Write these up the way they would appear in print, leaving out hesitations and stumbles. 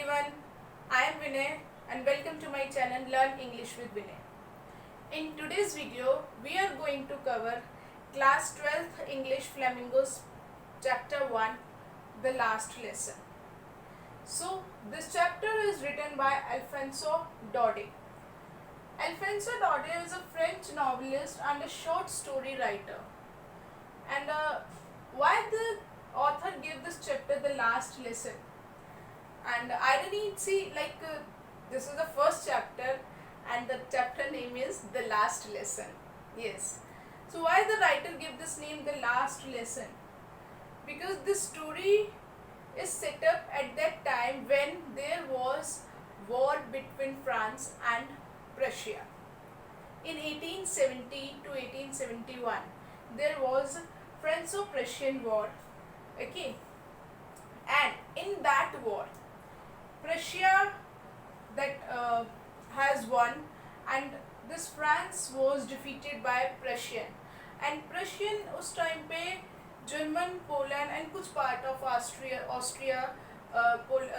everyone, I am Vinay and welcome to my channel Learn English with Vinay. In today's video, we are going to cover Class 12th English Flamingos Chapter 1, The Last Lesson. So, this chapter is written by Alphonso Daudet. Alphonso Daudet is a French novelist and a short story writer. And why the author gave this chapter The Last Lesson? And irony, see, this is the first chapter and the chapter name is The Last Lesson. Yes. So why the writer gave this name The Last Lesson? Because this story is set up at that time when there was war between France and Prussia. In 1870 to 1871, there was Franco-Prussian war. Okay. And in that war, Prussia has won and this France was defeated by Prussian. And Prussian उस time पे German, Poland and कुछ part of Austria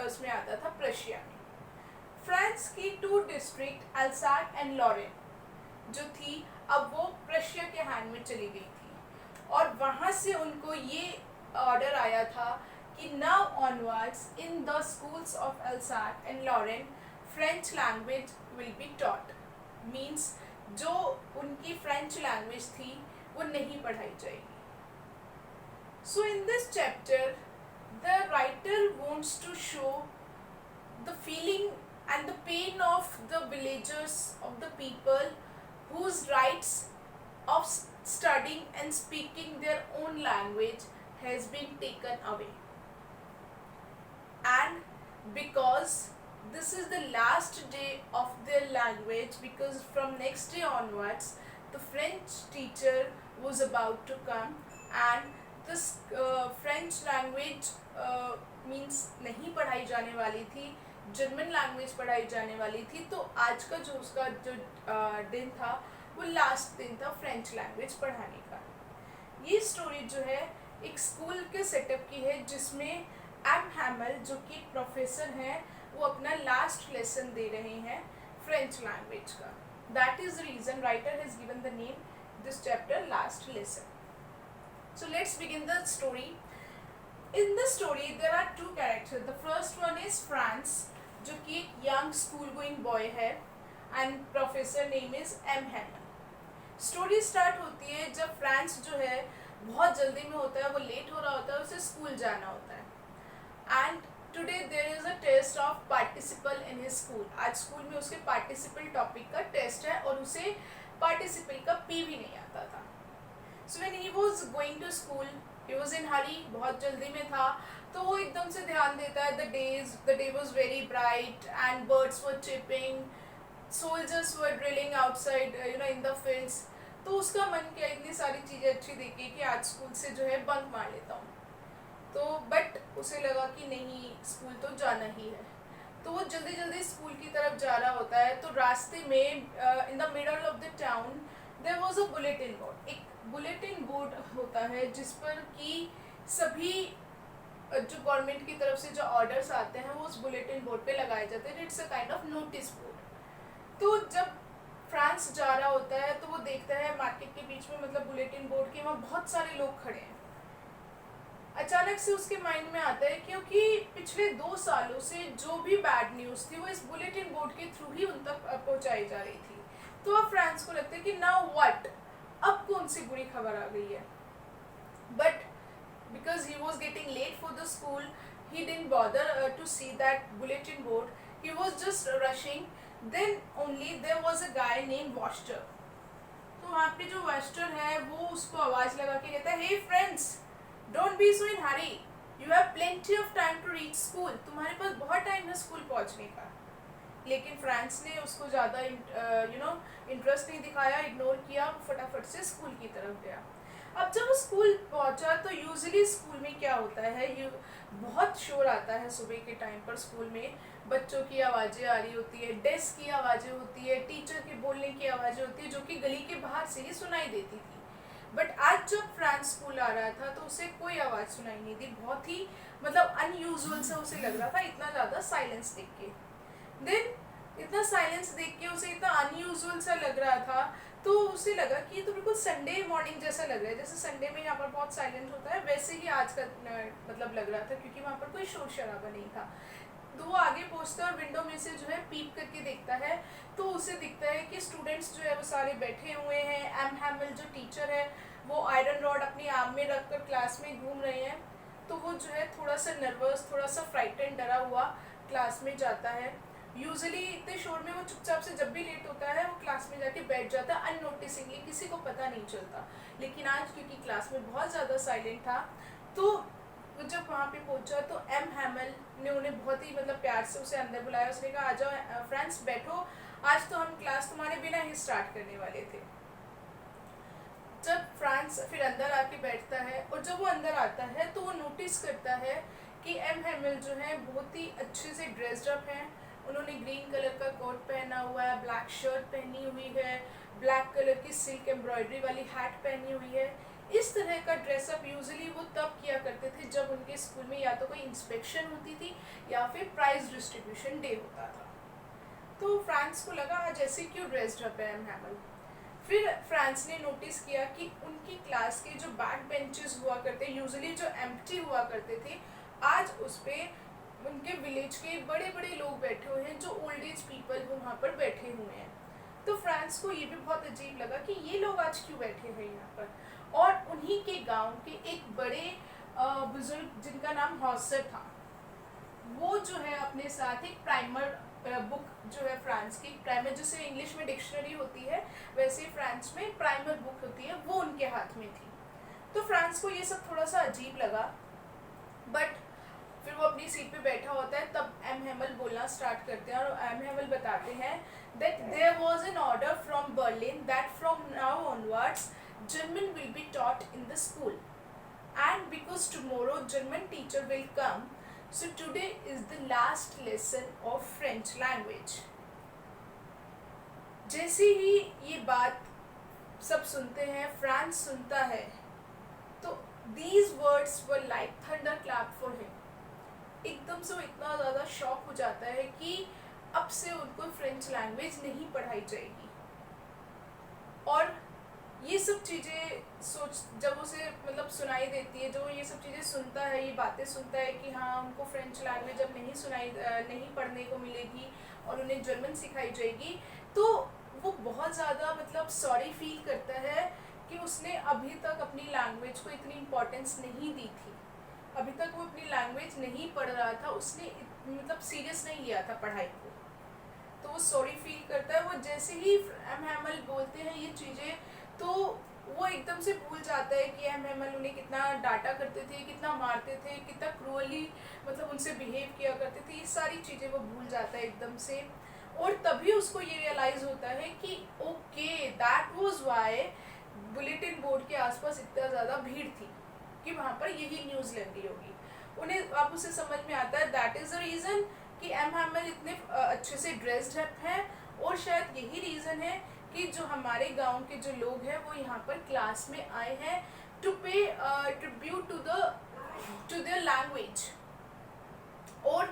उसमें आता था प्रशिया में. France की 2 district अल्साक and Lauren जो थी अब वो प्रशिया के हैंड में चली गई थी और वहाँ से उनको ये ऑर्डर आया था कि now onwards in the schools of Alsace and Lorraine French language will be taught. Means जो उनकी French language थी वो नहीं पढ़ाई जाएगी. So in this chapter the writer wants to show the feeling and the pain of the villagers, of the people whose rights of studying and speaking their own language has been taken away. And because this is the last day of their language, because from next day onwards the French teacher was about to come and this French language means नहीं पढ़ाई जाने वाली थी, German language पढ़ाई जाने वाली थी. तो आज का जो उसका जो दिन था वो लास्ट दिन था फ्रेंच लैंग्वेज पढ़ाने का. ये स्टोरी जो है एक स्कूल के सेटअप की है जिसमें एम हैमल जो कि प्रोफेसर हैं वो अपना लास्ट लेसन दे रहे हैं फ्रेंच लैंग्वेज का. That is the reason writer has given the name this chapter last lesson. So let's begin the story. In the story there are 2 characters. The first one is Franz जो कि एक young school going boy है and professor name is M Hamel. Story start होती है जब France जो है बहुत जल्दी में होता है, वो लेट हो रहा होता है, उसे स्कूल जाना होता है. And today there is a test of participle in his school. आज स्कूल में उसके participle टॉपिक का टेस्ट है और उसे participle का P भी नहीं आता था. So when he was going to school, he was in hurry, बहुत जल्दी में था, तो वो एकदम से ध्यान देता है the day was very bright and birds were chirping, soldiers were drilling outside in the fields. तो उसका मन किया इतनी सारी चीज़ें अच्छी देखी कि आज स्कूल से जो है बंक मार लेता हूँ. तो बट उसे लगा कि नहीं, स्कूल तो जाना ही है. तो वो जल्दी जल्दी स्कूल की तरफ जा रहा होता है. तो रास्ते में in the middle of the town there was a bulletin board. एक बुलेटिन बोर्ड होता है जिस पर कि सभी जो गवर्नमेंट की तरफ से जो ऑर्डर्स आते हैं वो उस बुलेटिन बोर्ड पे लगाए जाते हैं. It's a kind of notice board. तो जब फ्रांस जा रहा होता है तो वो देखता है मार्केट के बीच में, मतलब बुलेटिन बोर्ड के वहाँ बहुत सारे लोग खड़े हैं. अचानक से उसके माइंड में आता है क्योंकि पिछले 2 सालों से जो भी बैड न्यूज़ थी वो इस बुलेटिन बोर्ड के थ्रू ही उन तक पहुंचाई जा रही थी. तो अब फ्रांस को लगता है कि नाउ व्हाट, अब कौन सी बुरी खबर आ गई है. But because he was getting late for the school he didn't bother to see that bulletin board. He was just rushing. Then only there was a guy name Wooster. तो वहाँ पे जो वॉस्टर है वो उसको आवाज़ लगा के कहता है, hey friends, Don't be so in hurry. You have plenty of time to reach school. तुम्हारे पास बहुत टाइम है स्कूल पहुंचने का. लेकिन फ्रांस ने उसको ज़्यादा इंटरेस्ट नहीं दिखाया, इग्नोर किया, फटाफट से स्कूल की तरफ गया. अब जब वो स्कूल पहुंचा तो यूजुअली स्कूल में क्या होता है, बहुत शोर आता है सुबह के टाइम पर. स्कूल में बच्चों की आवाज़ें आ रही होती है, डेस्क की आवाज़ें होती है, टीचर के बोलने की आवाज़ें होती है जो कि गली के बाहर से ही सुनाई देती थी. बट आज जब फ्रांस स्कूल आ रहा था तो उसे कोई आवाज़ सुनाई नहीं दी, बहुत ही मतलब अनयूजुअल सा उसे लग रहा था, इतना ज़्यादा साइलेंस देख के। देन इतना साइलेंस देख के उसे इतना अनयूजुअल सा लग रहा था, तो उसे लगा कि ये तो बिल्कुल संडे मॉर्निंग जैसा लग रहा है, जैसे संडे में यहाँ पर बहुत साइलेंट होता है वैसे ही आज का मतलब लग रहा था, क्योंकि वहाँ पर कोई शोर शराबा नहीं था। तो वो आगे पहुँचता है और विंडो में से जो है पीप करके देखता है, तो उसे दिखता है कि स्टूडेंट्स जो है वो सारे बैठे हुए हैं। एम हैमिल जो टीचर है वो आयरन रॉड अपनी आर्म में रखकर क्लास में घूम रहे हैं। तो वो जो है थोड़ा सा नर्वस, थोड़ा सा फ्राइटेंड, डरा हुआ क्लास में जाता है। यूजुअली इतने शोर में वो चुपचाप से जब भी लेट होता है वो क्लास में जाके बैठ जाता है अननोटिसिंगली, किसी को पता नहीं चलता। लेकिन आज क्योंकि क्लास में बहुत ज़्यादा साइलेंट था, तो वो जब वहाँ पे पहुँचा तो एम हैमिल ने उन्हें बहुत ही मतलब प्यार से उसे अंदर बुलाया। उसने कहा, आ जाओ फ्रेंड्स बैठो, आज तो हम क्लास तुम्हारे बिना ही स्टार्ट करने वाले थे। जब फ्रांस फिर अंदर आके बैठता है और जब वो अंदर आता है तो वो नोटिस करता है कि एम हैमिल जो है बहुत ही अच्छे से ड्रेस्ड अप हैं। उन्होंने ग्रीन कलर का कोट पहना हुआ है, ब्लैक शर्ट पहनी हुई है, ब्लैक कलर की सिल्क एम्ब्रॉयडरी वाली हैट पहनी हुई है। इस तरह का ड्रेसअप यूजुअली वो तब किया करते थे जब उनके स्कूल में या तो कोई इंस्पेक्शन होती थी या फिर प्राइज डिस्ट्रीब्यूशन डे होता था। तो फ्रांस को लगा आज ऐसे क्यों ड्रेस्ड अप है एम हैमिल। फिर फ्रांस ने नोटिस किया कि उनकी क्लास के जो बैक बेंचेस हुआ करते, यूजुअली जो एम्प्टी हुआ करते थे, आज उस पर उनके विलेज के बड़े बड़े लोग बैठे हुए हैं, जो ओल्ड एज पीपल वहाँ पर बैठे हुए हैं। तो फ्रांस को ये भी बहुत अजीब लगा कि ये लोग आज क्यों बैठे हैं यहाँ पर। और उन्हीं के गांव के एक बड़े बुजुर्ग जिनका नाम हॉसर था, वो जो है अपने साथ एक प्राइमर बुक जो है फ्रांस की, प्राइमर जैसे इंग्लिश में डिक्शनरी होती है वैसे फ्रांस में प्राइमर बुक होती है, वो उनके हाथ में थी। तो फ्रांस को ये सब थोड़ा सा अजीब लगा, बट फिर वो अपनी सीट पे बैठा होता है। तब एम हैमिल बोलना स्टार्ट करते हैं और एम हैमिल बताते हैं that there was an order from Berlin that from now onwards German will be taught in the school, and because tomorrow German teacher will come, so today is the last lesson of French language. जैसे ही ये बात सब सुनते हैं, France सुनता है, तो these words were like thunder clap for him. एकदम से वो इतना ज़्यादा शॉक हो जाता है कि अब से उनको फ्रेंच लैंग्वेज नहीं पढ़ाई जाएगी। और ये सब चीज़ें जब उसे मतलब सुनाई देती है, जो ये सब चीज़ें सुनता है, ये बातें सुनता है कि हाँ उनको फ्रेंच लैंग्वेज अब नहीं पढ़ने को मिलेगी और उन्हें जर्मन सिखाई जाएगी, तो वो बहुत ज़्यादा मतलब सॉरी फील करता है कि उसने अभी तक अपनी लैंग्वेज को इतनी इम्पोर्टेंस नहीं दी थी। अभी तक वो अपनी लैंग्वेज नहीं पढ़ रहा था, उसने मतलब सीरियस नहीं लिया था पढ़ाई को, तो वो सॉरी फील करता है। वो जैसे ही एम हैमिल बोलते हैं ये चीज़ें, तो वो एकदम से भूल जाता है कि एम हैमिल उन्हें कितना डांटा करते थे, कितना मारते थे, कितना क्रूअली मतलब उनसे बिहेव किया करते थे, ये सारी चीज़ें वो भूल जाता है एकदम से। और तभी उसको ये रियलाइज़ होता है कि okay that was why bulletin board के आसपास इतना ज़्यादा भीड़ थी, कि वहाँ पर यही न्यूज़ लग रही होगी। उन्हें अब उसे समझ में आता है दैट इज़ द रीज़न कि एम हैमिल इतने अच्छे से ड्रेस्ड अप हैं, और शायद यही रीज़न है कि जो हमारे गांव के जो लोग हैं वो यहाँ पर क्लास में आए हैं टू पे ट्रिब्यूट टू देयर लैंग्वेज। और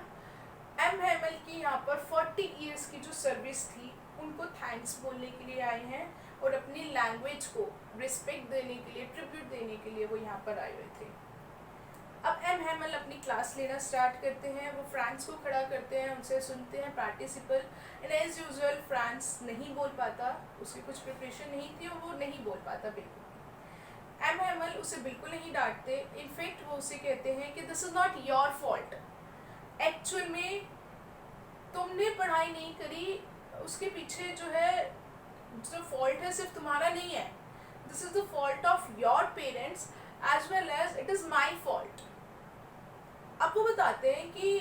एम हैमिल की यहाँ पर 40 इयर्स की जो सर्विस थी उनको थैंक्स बोलने के लिए आए हैं, और अपनी लैंग्वेज को रिस्पेक्ट देने के लिए, ट्रिब्यूट देने के लिए वो यहाँ पर आए हुए थे। अब एम हैमिल अपनी क्लास लेना स्टार्ट करते हैं। वो फ्रांस को खड़ा करते हैं, उनसे सुनते हैं participle, and as usual Franz नहीं बोल पाता, उसकी कुछ प्रिपरेशन नहीं थी और वो नहीं बोल पाता बिल्कुल। एम हैमिल उसे बिल्कुल नहीं डांटते, इनफैक्ट वो उसे कहते हैं कि this is not your fault, actual में तुमने पढ़ाई नहीं करी, उसके पीछे जो है जो फॉल्ट है सिर्फ तुम्हारा नहीं है, this is the fault of your parents as well as it is my fault. अब वो बताते हैं कि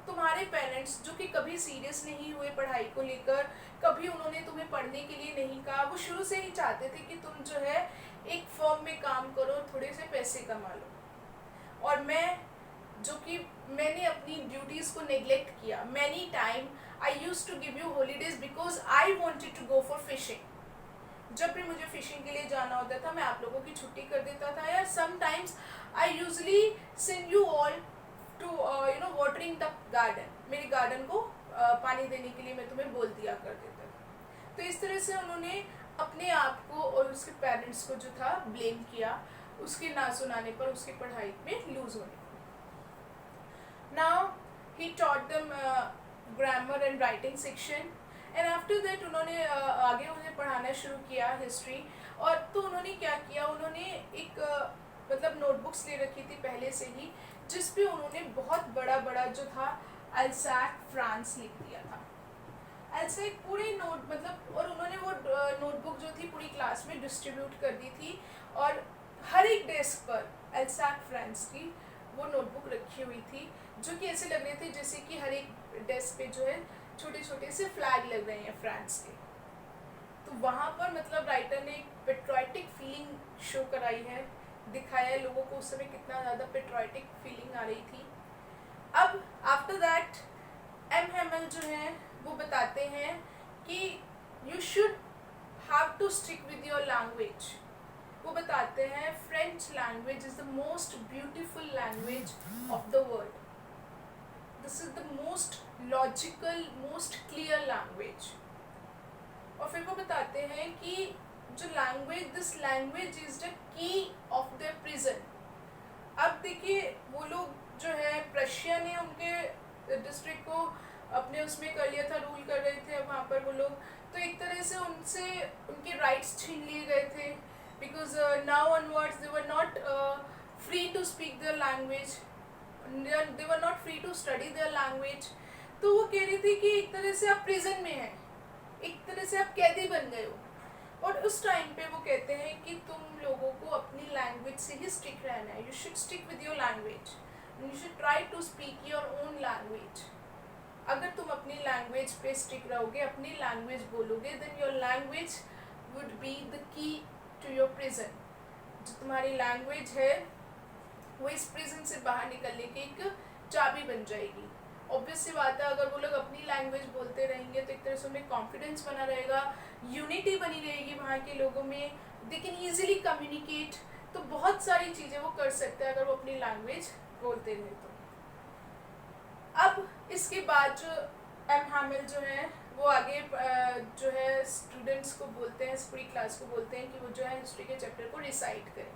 तुम्हारे पेरेंट्स जो कि कभी सीरियस नहीं हुए पढ़ाई को लेकर, कभी उन्होंने तुम्हें पढ़ने के लिए नहीं कहा, वो शुरू से ही चाहते थे कि तुम जो है एक फर्म में काम करो, थोड़े से पैसे कमा लो। और मैंने अपनी ड्यूटीज़ को नेग्लेक्ट किया। Many time I used to give you holidays because I wanted to go for fishing. जब भी मुझे फिशिंग के लिए जाना होता था मैं आप लोगों की छुट्टी कर देता था, या sometimes I usually send you all to watering the garden, मेरे गार्डन को पानी देने के लिए मैं तुम्हें बोल दिया कर देता था। तो इस तरह से उन्होंने अपने आप को और उसके पेरेंट्स को जो था ब्लेम किया उसके ना सुनाने पर, उसकी पढ़ाई में लूज होने पर। Now he taught them grammar and writing section, and after that उन्होंने आगे उन्हें पढ़ाना शुरू किया हिस्ट्री। और तो उन्होंने क्या किया, उन्होंने एक मतलब नोटबुक्स ले रखी थी पहले से ही, जिस पे उन्होंने बहुत बड़ा बड़ा जो था अल्सैक फ्रांस लिख दिया था। अल्सैक पूरे नोट मतलब, और उन्होंने वो नोटबुक जो थी पूरी क्लास में डिस्ट्रीब्यूट कर दी थी, और हर एक डेस्क पर अल्सैक फ्रांस की वो नोटबुक रखी हुई थी, जो कि ऐसे लग रहे थे जैसे कि हर एक डेस्क पे जो है छोटे छोटे से फ्लैग लग रहे हैं फ्रांस के। तो वहाँ पर मतलब राइटर ने एक पेट्रियोटिक फीलिंग शो कराई है, दिखाया है लोगों को उस समय कितना ज़्यादा पेट्रियोटिक फीलिंग आ रही थी। अब आफ्टर दैट एम हैमल जो है वो बताते हैं कि you should have to stick with your language. वो बताते हैं French language is the most beautiful language of the world, this is the most logical most clear language. और फिर वो बताते हैं कि जो language, this language is the key of the prison. अब देखिए वो लोग जो है प्रशिया ने उनके डिस्ट्रिक्ट को अपने उसमें कर लिया था, रूल कर रहे थे वहाँ पर वो लोग, तो एक तरह से उनसे उनके राइट्स छीन लिए गए थे, because now onwards they were not free to speak their language, they were not free to study their language. तो वो कह रही थी कि एक तरह से आप प्रिजन में हैं, एक तरह से आप कैदी बन गए हो। और उस टाइम पे वो कहते हैं कि तुम लोगों को अपनी लैंग्वेज से ही स्टिक रहना है, you should stick with your language, you should try to speak your own language. अगर तुम अपनी लैंग्वेज पे स्टिक रहोगे, अपनी लैंग्वेज बोलोगे, then your language would be the key to your prison. जो तुम्हारी लैंग्वेज है वो इस प्रिजन से बाहर निकलने की एक चाबी बन जाएगी। ऑब्वियस सी बात है, अगर वो लोग अपनी लैंग्वेज बोलते रहेंगे तो एक तरह से उनमें कॉन्फिडेंस बना रहेगा, यूनिटी बनी रहेगी वहाँ के लोगों में, दे कैन ईजिली कम्युनिकेट, तो बहुत सारी चीज़ें वो कर सकते हैं अगर वो अपनी लैंग्वेज बोलते रहे तो। अब इसके बाद जो एम हैमिल जो है वो आगे जो है स्टूडेंट्स को बोलते हैं, पूरी क्लास को बोलते हैं कि वो जो है हिस्ट्री के चैप्टर को रिसाइट करें।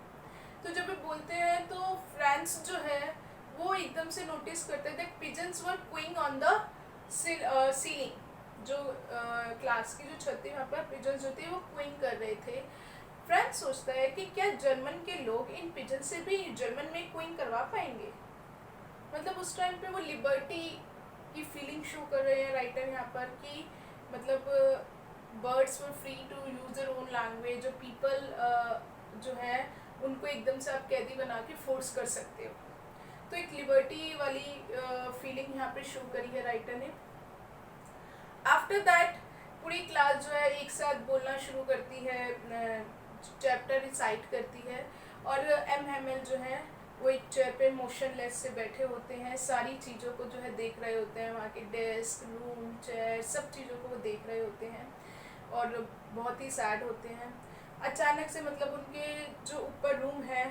तो जब वो बोलते हैं तो फ्रांस जो है वो एकदम से नोटिस करते थे pigeons were cooing on the ceiling, जो क्लास की जो छत थी वहाँ पर पिजन्स जो थे वो क्विंग कर रहे थे। फ्रांस सोचता है कि क्या जर्मन के लोग इन पिजन से भी जर्मन में क्विंग करवा पाएंगे। मतलब उस टाइम पे वो लिबर्टी की फीलिंग शो कर रहे हैं राइटर यहाँ पर कि मतलब birds were free to use their own language, जो पीपल जो है उनको एकदम से आप कैदी बना के फोर्स कर सकते हो। तो एक लिबर्टी वाली फीलिंग यहाँ पे शो करी है राइटर ने। आफ्टर दैट पूरी क्लास जो है एक साथ बोलना शुरू करती है, चैप्टर रिसाइट करती है, और एम हैमिल जो है वो एक चेयर पे मोशनलेस से बैठे होते हैं, सारी चीज़ों को जो है देख रहे होते हैं, वहाँ के डेस्क, रूम, चेयर, सब चीज़ों को वो देख रहे होते हैं और बहुत ही सैड होते हैं। अचानक से मतलब उनके जो ऊपर रूम है,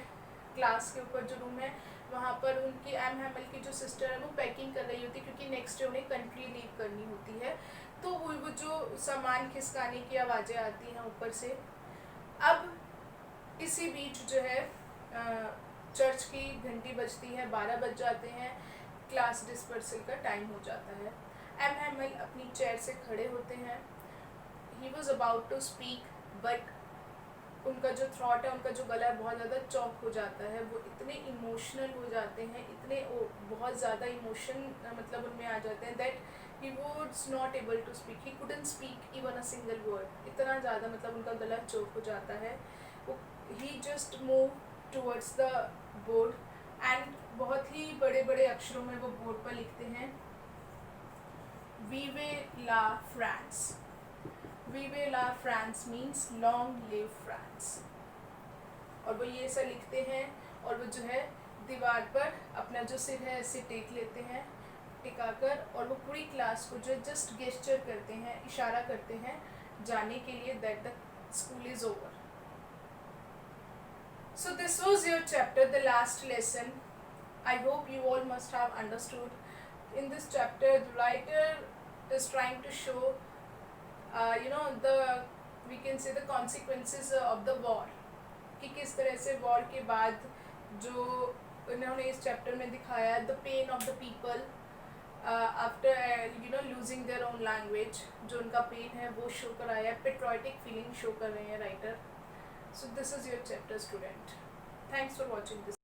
क्लास के ऊपर जो रूम है, वहाँ पर उनकी एम हैमिल की जो सिस्टर है वो पैकिंग कर रही होती है, क्योंकि नेक्स्ट डे उन्हें कंट्री लीव करनी होती है। तो वो जो सामान खिसकाने की आवाज़ें आती हैं ऊपर से। अब इसी बीच जो है चर्च की घंटी बजती है, 12 बज जाते हैं, क्लास डिस्पर्सल का टाइम हो जाता है। एम हैमिल अपनी चेयर से खड़े होते हैं, he was about to speak but उनका जो थॉट है, उनका जो गला बहुत ज़्यादा चौक हो जाता है, वो इतने इमोशनल हो जाते हैं, इतने बहुत ज़्यादा इमोशन मतलब उनमें आ जाते हैं that he was not able to speak, he couldn't speak even a single word. इतना ज़्यादा मतलब उनका गला चौक हो जाता है। He just move towards the board and बहुत ही बड़े बड़े अक्षरों में वो बोर्ड पर लिखते हैं vive la France. Vive la France means long live France. और वो ये ऐसा लिखते हैं और वो जो है दीवार पर अपना जो सिर है ऐसे टेक लेते हैं, टिकाकर, और वो पूरी क्लास को जो जस्ट गेस्चर करते हैं, इशारा करते हैं जाने के लिए that the school is over. So this was your chapter, the last lesson. I hope you all must have understood. In this chapter, the writer is trying to show, the we can say the consequences of the war. कि किस तरह से war के बाद जो उन्होंने इस chapter में दिखाया, the pain of the people after losing their own language, जो उनका पेन है वो शो कराया, पेट्रोटिक फीलिंग शो कर रहे हैं writer. So this is your chapter student. Thanks for watching this.